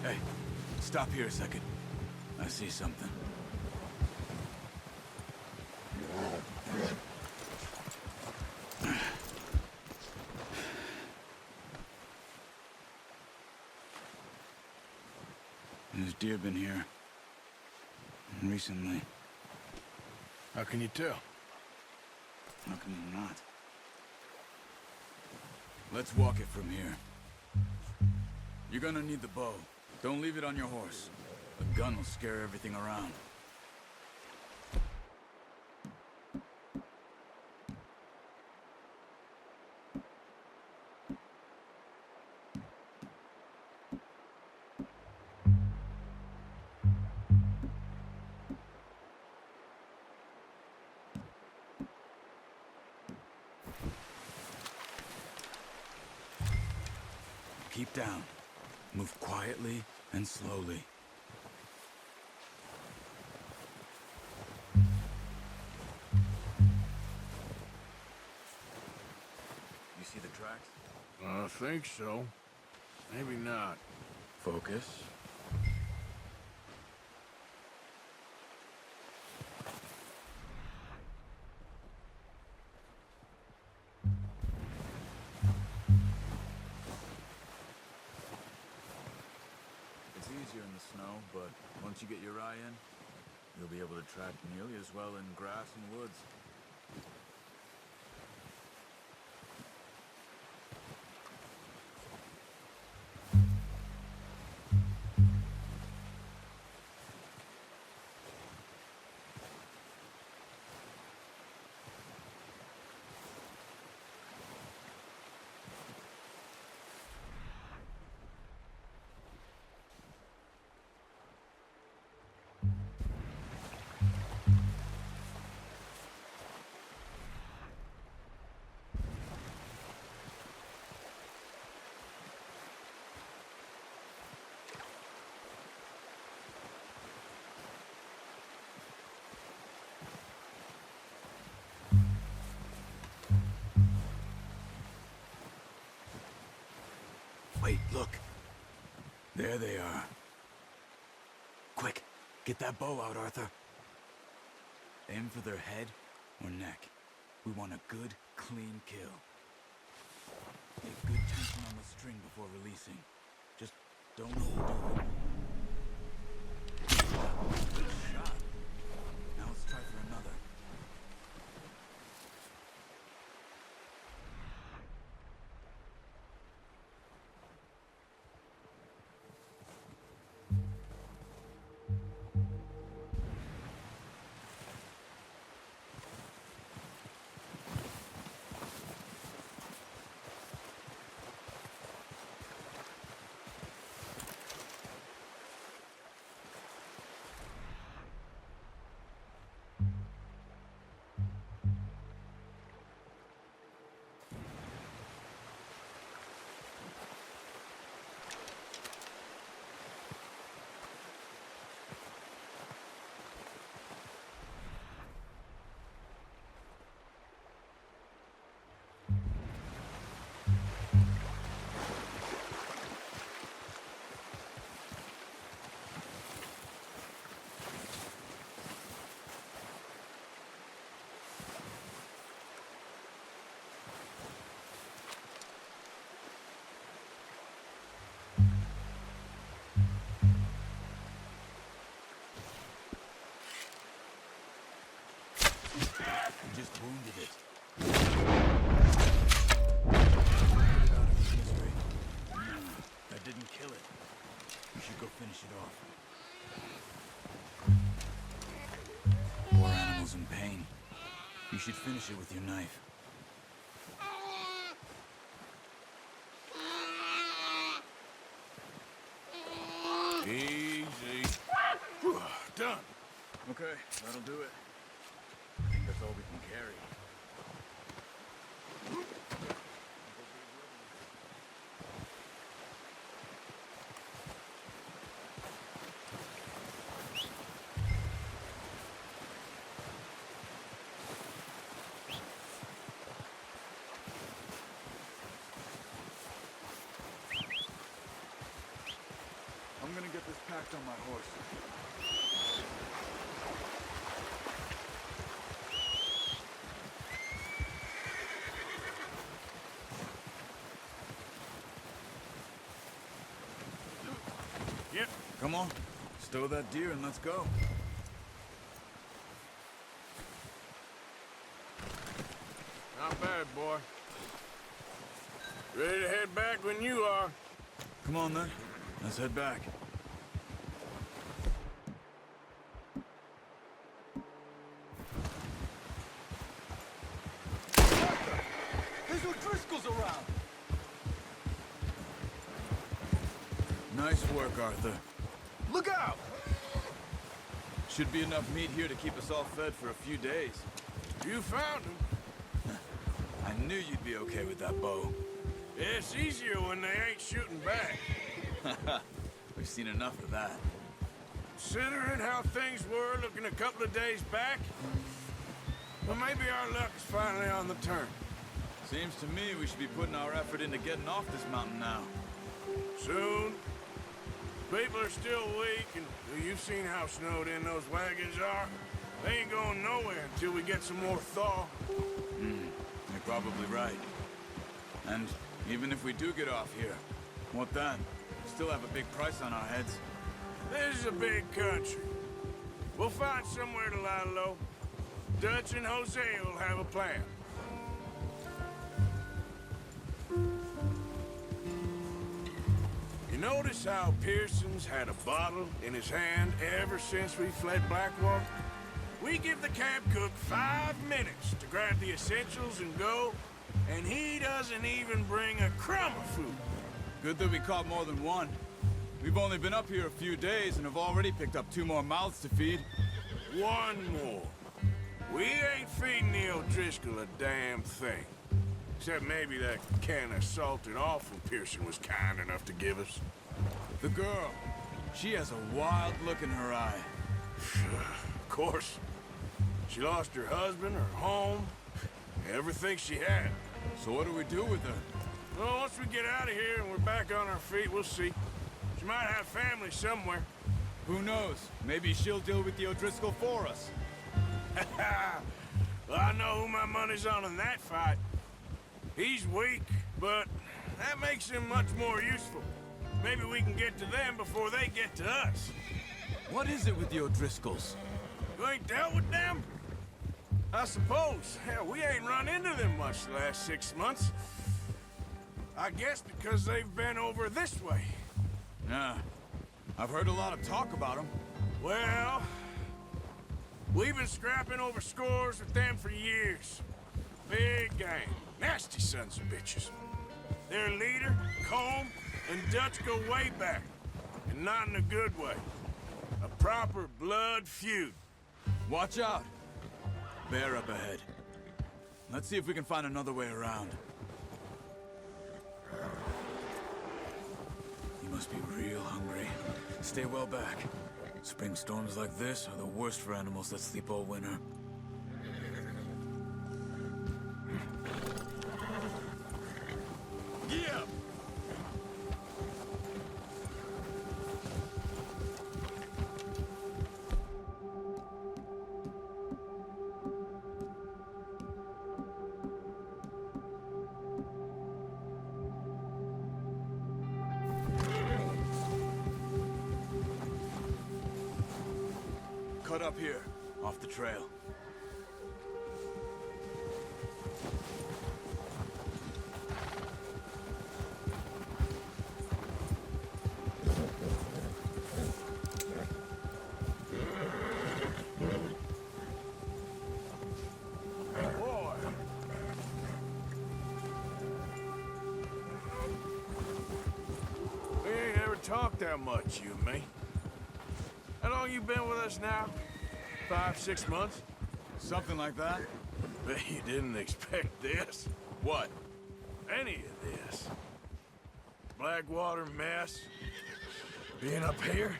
Hey, stop here a second. I see something. There's deer been here. Recently. How can you tell? How can you not? Let's walk it from here. You're gonna need the bow. Don't leave it on your horse. The gun will scare everything around. Keep down. Move quietly and slowly. You see the tracks? I think so. Maybe not. Focus. It's easier in the snow, but once you get your eye in, you'll be able to track nearly as well in grass and woods. Wait, look. There they are. Quick, get that bow out, Arthur. Aim for their head or neck. We want a good, clean kill. Take good tension on the string before releasing. Just don't overdo it. Good shot. Now let's try for another. Just wounded it. That didn't kill it. We should go finish it off. Poor animal's in pain. You should finish it with your knife. Easy. Done. Okay, that'll do it. I think that's all we can carry. I'm gonna get this packed on my horse. Yep. Come on, stow that deer and let's go. Not bad, boy. Ready to head back when you are. Come on then, let's head back. There's O'Driscoll's around! Nice work, Arthur. Look out! Should be enough meat here to keep us all fed for a few days. You found him. I knew you'd be okay with that bow. It's easier when they ain't shooting back. We've seen enough of that. Considering how things were looking a couple of days back, well, maybe our luck is finally on the turn. Seems to me we should be putting our effort into getting off this mountain now. Soon. People are still weak, and you've seen how snowed in those wagons are. They ain't going nowhere until we get some more thaw. You're probably right. And even if we do get off here, what then? We still have a big price on our heads. This is a big country. We'll find somewhere to lie low. Dutch and Jose will have a plan. You notice how Pearson's had a bottle in his hand ever since we fled Blackwater? We give the camp cook 5 minutes to grab the essentials and go, and he doesn't even bring a crumb of food. Good that we caught more than one. We've only been up here a few days and have already picked up 2 more mouths to feed. 1 more. We ain't feeding the O'Driscoll a damn thing. Except maybe that can of salted offal Pearson was kind enough to give us. The girl, she has a wild look in her eye. Of course. She lost her husband, her home, everything she had. So what do we do with her? Well, once we get out of here and we're back on our feet, we'll see. She might have family somewhere. Who knows? Maybe she'll deal with the O'Driscoll for us. Well, I know who my money's on in that fight. He's weak, but that makes him much more useful. Maybe we can get to them before they get to us. What is it with the O'Driscolls? You ain't dealt with them? I suppose. Hell, we ain't run into them much the last 6 months. I guess because they've been over this way. Nah. I've heard a lot of talk about them. Well, we've been scrapping over scores with them for years. Big gang. Nasty sons of bitches. Their leader, Combe, and Dutch go way back. And not in a good way. A proper blood feud. Watch out. Bear up ahead. Let's see if we can find another way around. You must be real hungry. Stay well back. Spring storms like this are the worst for animals that sleep all winter. Yeah! Cut up here, off the trail. Boy. We ain't ever talked that much, you and me. How long you been with us now? 5, 6 months? Something like that? Bet you didn't expect this. What? Any of this. Blackwater mess. Being up here.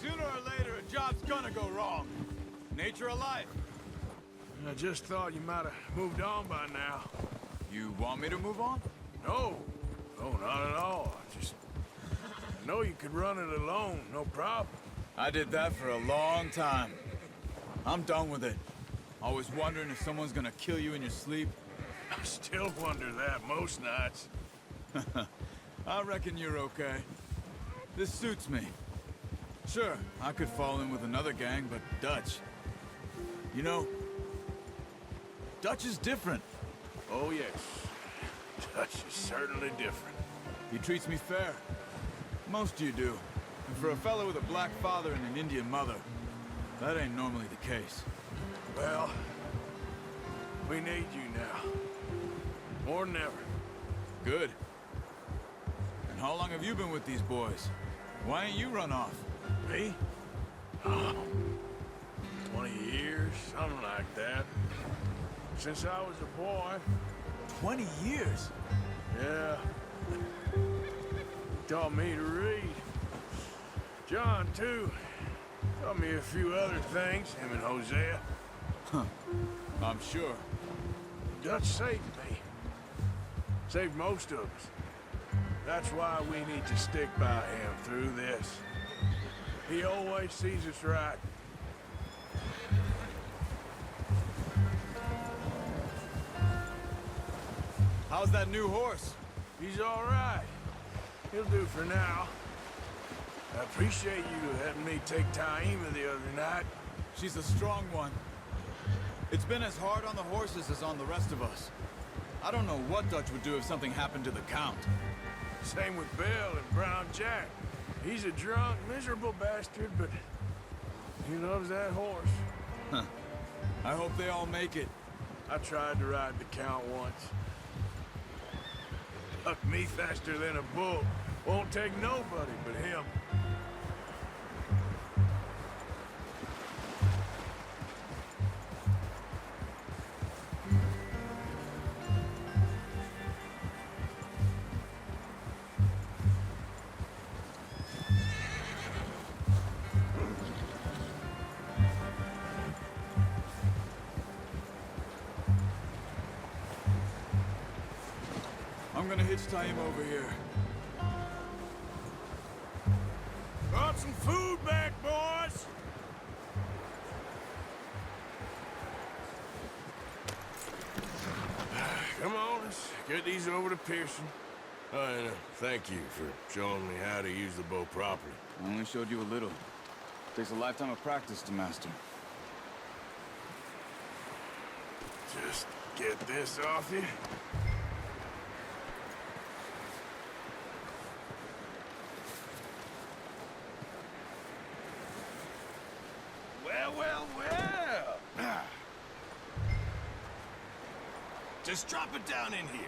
Sooner or later, a job's gonna go wrong. Nature of life. I just thought you might have moved on by now. You want me to move on? No. No, not at all. Just know you could run it alone, no problem. I did that for a long time. I'm done with it. Always wondering if someone's gonna kill you in your sleep. I still wonder that most nights. I reckon you're okay. This suits me. Sure, I could fall in with another gang, but Dutch... You know, Dutch is different. Oh, yes. Dutch is certainly different. He treats me fair. Most you do. And for a fellow with a black father and an Indian mother, that ain't normally the case. Well, we need you now. More than ever. Good. And how long have you been with these boys? Why ain't you run off? Me? Oh, 20 years, something like that. Since I was a boy. 20 years? Yeah. He taught me to read. John, too. Taught me a few other things, him and Hosea. Huh. I'm sure. Dutch saved me. Saved most of us. That's why we need to stick by him through this. He always sees us right. How's that new horse? He's all right. He'll do for now. I appreciate you letting me take Taima the other night. She's a strong one. It's been as hard on the horses as on the rest of us. I don't know what Dutch would do if something happened to the Count. Same with Bill and Brown Jack. He's a drunk, miserable bastard, but he loves that horse. Huh. I hope they all make it. I tried to ride the Count once. Bucked me faster than a bull. Won't take nobody but him. I'm gonna hitch tie him over here. Brought some food back, boys! Come on, let's get these over to Pearson. Oh, and thank you for showing me how to use the bow properly. I only showed you a little. Takes a lifetime of practice to master. Just get this off you. Well. Just drop it down in here.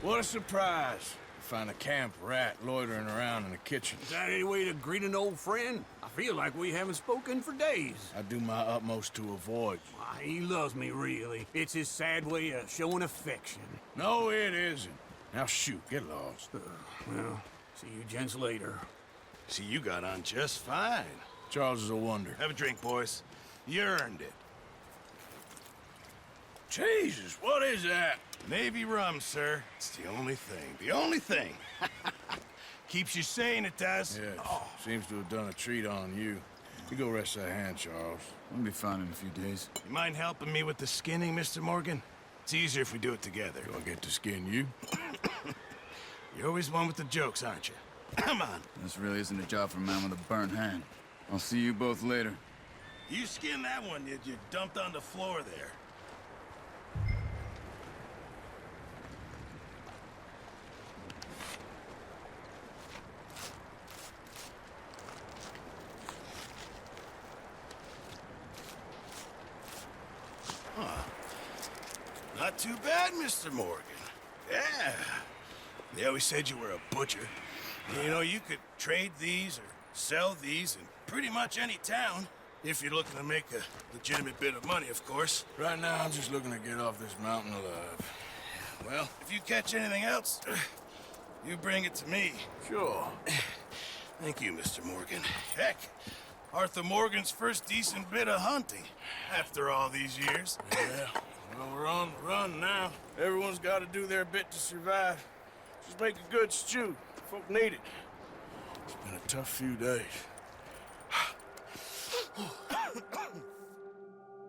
What a surprise. Find a camp rat loitering around in the kitchen. Is that any way to greet an old friend? I feel like we haven't spoken for days. I do my utmost to avoid you. Why, he loves me, really. It's his sad way of showing affection. No, it isn't. Now shoot, get lost. Well, see you gents later. See, you got on just fine. Charles is a wonder. Have a drink, boys. You earned it. Jesus, what is that? Navy rum, sir. It's the only thing. The only thing. Keeps you sane, it does. Yes, seems to have done a treat on you. You go rest that hand, Charles. I'll be fine in a few days. You mind helping me with the skinning, Mr. Morgan? It's easier if we do it together. Do I get to skin you? You're always one with the jokes, aren't you? Come on. This really isn't a job for a man with a burnt hand. I'll see you both later. You skinned that one you dumped on the floor there. Not too bad, Mr. Morgan. Yeah. They always said you were a butcher. You know, you could trade these or sell these in pretty much any town. If you're looking to make a legitimate bit of money, of course. Right now, I'm just looking to get off this mountain alive. Well, if you catch anything else, you bring it to me. Sure. Thank you, Mr. Morgan. Heck, Arthur Morgan's first decent bit of hunting after all these years. Yeah. Well, we're on the run now. Everyone's got to do their bit to survive. Just make a good stew. Folk need it. It's been a tough few days.